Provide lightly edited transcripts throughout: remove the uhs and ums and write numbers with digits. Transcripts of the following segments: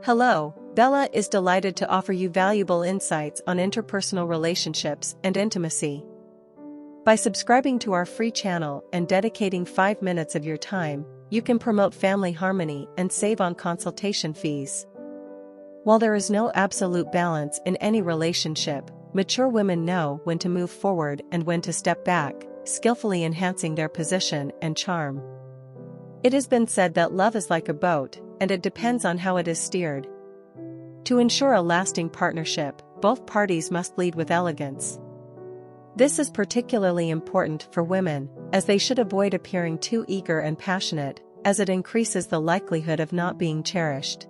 Hello, Bella is delighted to offer you valuable insights on interpersonal relationships and intimacy. By subscribing to our free channel and dedicating 5 minutes of your time, you can promote family harmony and save on consultation fees. While there is no absolute balance in any relationship, mature women know when to move forward and when to step back, skillfully enhancing their position and charm. It has been said that love is like a boat, and it depends on how it is steered. To ensure a lasting partnership, both parties must lead with elegance. This is particularly important for women, as they should avoid appearing too eager and passionate, as it increases the likelihood of not being cherished.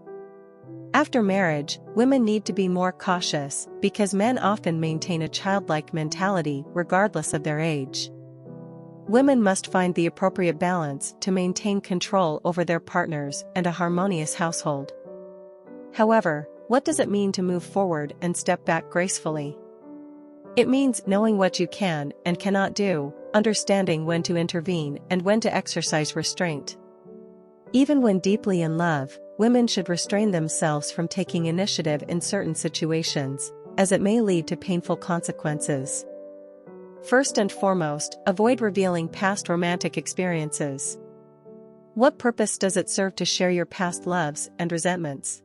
After marriage, women need to be more cautious, because men often maintain a childlike mentality regardless of their age. Women must find the appropriate balance to maintain control over their partners and a harmonious household. However, what does it mean to move forward and step back gracefully? It means knowing what you can and cannot do, understanding when to intervene and when to exercise restraint. Even when deeply in love, women should restrain themselves from taking initiative in certain situations, as it may lead to painful consequences. First and foremost, avoid revealing past romantic experiences. What purpose does it serve to share your past loves and resentments?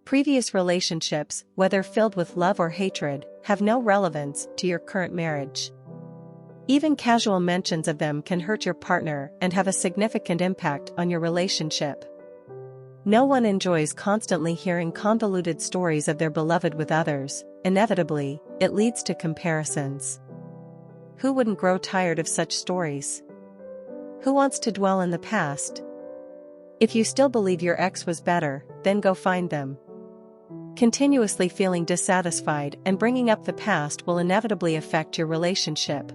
Previous relationships, whether filled with love or hatred, have no relevance to your current marriage. Even casual mentions of them can hurt your partner and have a significant impact on your relationship. No one enjoys constantly hearing convoluted stories of their beloved with others. Inevitably, it leads to comparisons. Who wouldn't grow tired of such stories? Who wants to dwell in the past? If you still believe your ex was better, then go find them. Continuously feeling dissatisfied and bringing up the past will inevitably affect your relationship.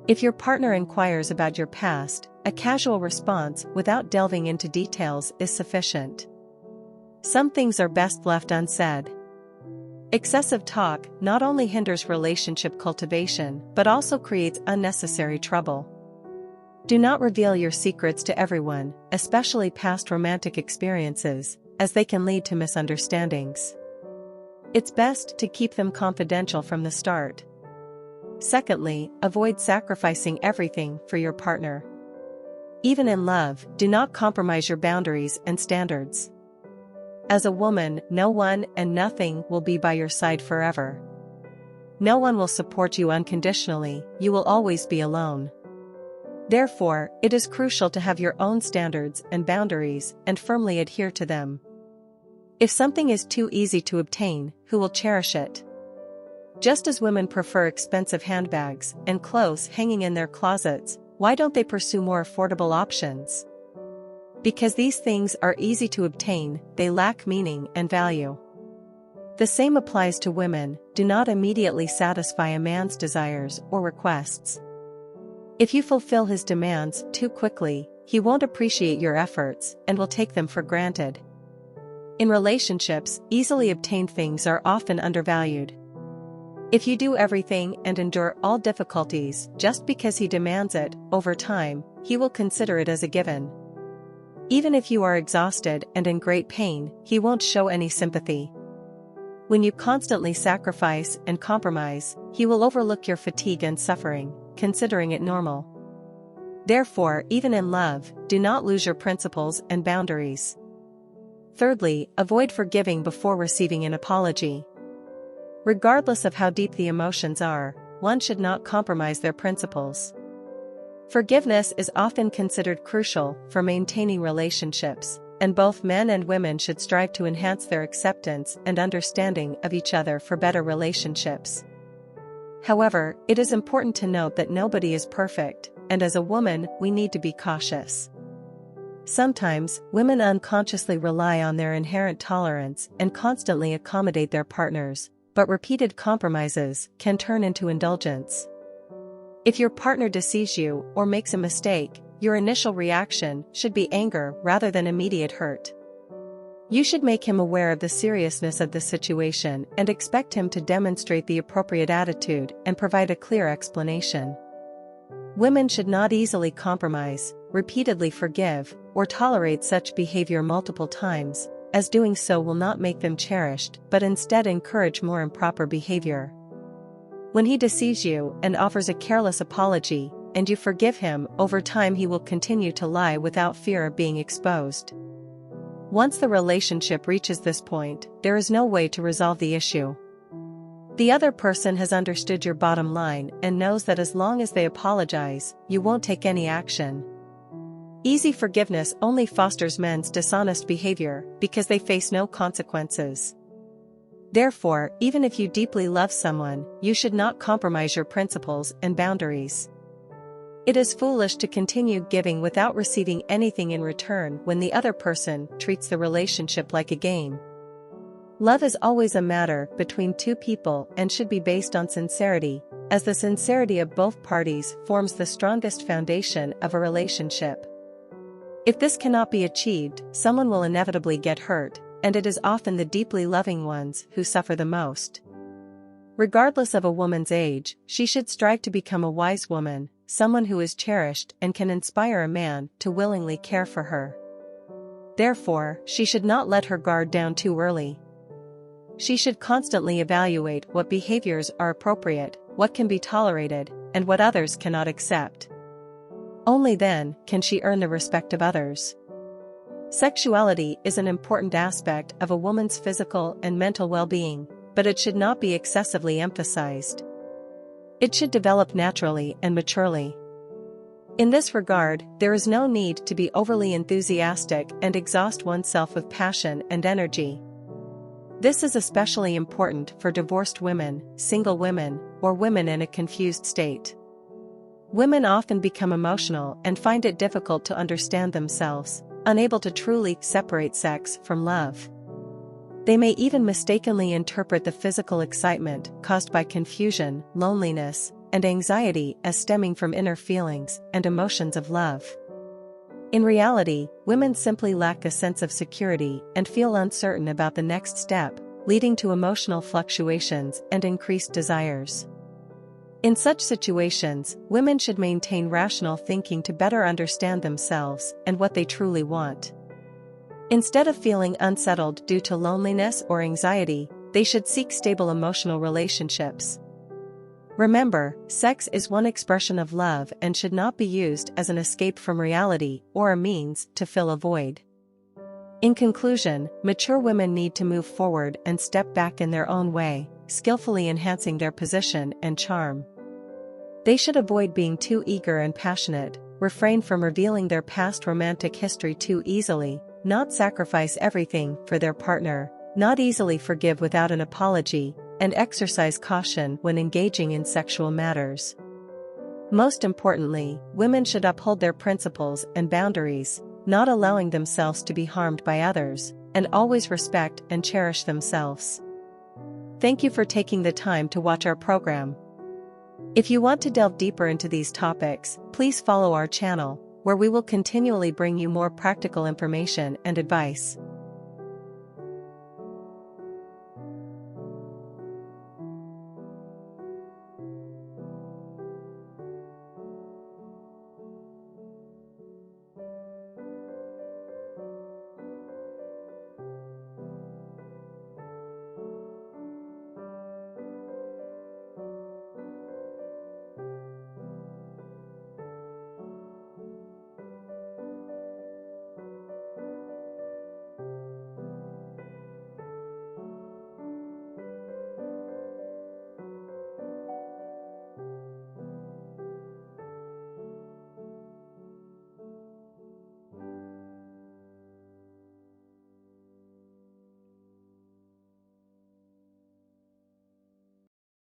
If your partner inquires about your past, a casual response without delving into details is sufficient. Some things are best left unsaid. Excessive talk not only hinders relationship cultivation but also creates unnecessary trouble. Do not reveal your secrets to everyone, especially past romantic experiences, as they can lead to misunderstandings. It's best to keep them confidential from the start. Secondly, avoid sacrificing everything for your partner. Even in love, do not compromise your boundaries and standards. As a woman, no one and nothing will be by your side forever. No one will support you unconditionally, you will always be alone. Therefore, it is crucial to have your own standards and boundaries and firmly adhere to them. If something is too easy to obtain, who will cherish it? Just as women prefer expensive handbags and clothes hanging in their closets, why don't they pursue more affordable options? Because these things are easy to obtain, they lack meaning and value. The same applies to women. Do not immediately satisfy a man's desires or requests. If you fulfill his demands too quickly, he won't appreciate your efforts and will take them for granted. In relationships, easily obtained things are often undervalued. If you do everything and endure all difficulties just because he demands it, over time, he will consider it as a given. Even if you are exhausted and in great pain, he won't show any sympathy. When you constantly sacrifice and compromise, he will overlook your fatigue and suffering, considering it normal. Therefore, even in love, do not lose your principles and boundaries. Thirdly, avoid forgiving before receiving an apology. Regardless of how deep the emotions are, one should not compromise their principles. Forgiveness is often considered crucial for maintaining relationships, and both men and women should strive to enhance their acceptance and understanding of each other for better relationships. However, it is important to note that nobody is perfect, and as a woman, we need to be cautious. Sometimes, women unconsciously rely on their inherent tolerance and constantly accommodate their partners, but repeated compromises can turn into indulgence. If your partner deceives you or makes a mistake, your initial reaction should be anger rather than immediate hurt. You should make him aware of the seriousness of the situation and expect him to demonstrate the appropriate attitude and provide a clear explanation. Women should not easily compromise, repeatedly forgive, or tolerate such behavior multiple times, as doing so will not make them cherished but instead encourage more improper behavior. When he deceives you and offers a careless apology, and you forgive him, over time he will continue to lie without fear of being exposed. Once the relationship reaches this point, there is no way to resolve the issue. The other person has understood your bottom line and knows that as long as they apologize, you won't take any action. Easy forgiveness only fosters men's dishonest behavior because they face no consequences. Therefore, even if you deeply love someone, you should not compromise your principles and boundaries. It is foolish to continue giving without receiving anything in return when the other person treats the relationship like a game. Love is always a matter between two people and should be based on sincerity, as the sincerity of both parties forms the strongest foundation of a relationship. If this cannot be achieved, someone will inevitably get hurt, and it is often the deeply loving ones who suffer the most. Regardless of a woman's age, she should strive to become a wise woman, someone who is cherished and can inspire a man to willingly care for her. Therefore, she should not let her guard down too early. She should constantly evaluate what behaviors are appropriate, what can be tolerated, and what others cannot accept. Only then can she earn the respect of others. Sexuality is an important aspect of a woman's physical and mental well-being, but it should not be excessively emphasized. It should develop naturally and maturely. In this regard, there is no need to be overly enthusiastic and exhaust oneself with passion and energy. This is especially important for divorced women, single women, or women in a confused state. Women often become emotional and find it difficult to understand themselves, unable to truly separate sex from love. They may even mistakenly interpret the physical excitement caused by confusion, loneliness, and anxiety as stemming from inner feelings and emotions of love. In reality, women simply lack a sense of security and feel uncertain about the next step, leading to emotional fluctuations and increased desires. In such situations, women should maintain rational thinking to better understand themselves and what they truly want. Instead of feeling unsettled due to loneliness or anxiety, they should seek stable emotional relationships. Remember, sex is one expression of love and should not be used as an escape from reality or a means to fill a void. In conclusion, mature women need to move forward and step back in their own way, skillfully enhancing their position and charm. They should avoid being too eager and passionate, refrain from revealing their past romantic history too easily, not sacrifice everything for their partner, not easily forgive without an apology, and exercise caution when engaging in sexual matters. Most importantly, women should uphold their principles and boundaries, not allowing themselves to be harmed by others, and always respect and cherish themselves. Thank you for taking the time to watch our program. If you want to delve deeper into these topics, please follow our channel, where we will continually bring you more practical information and advice.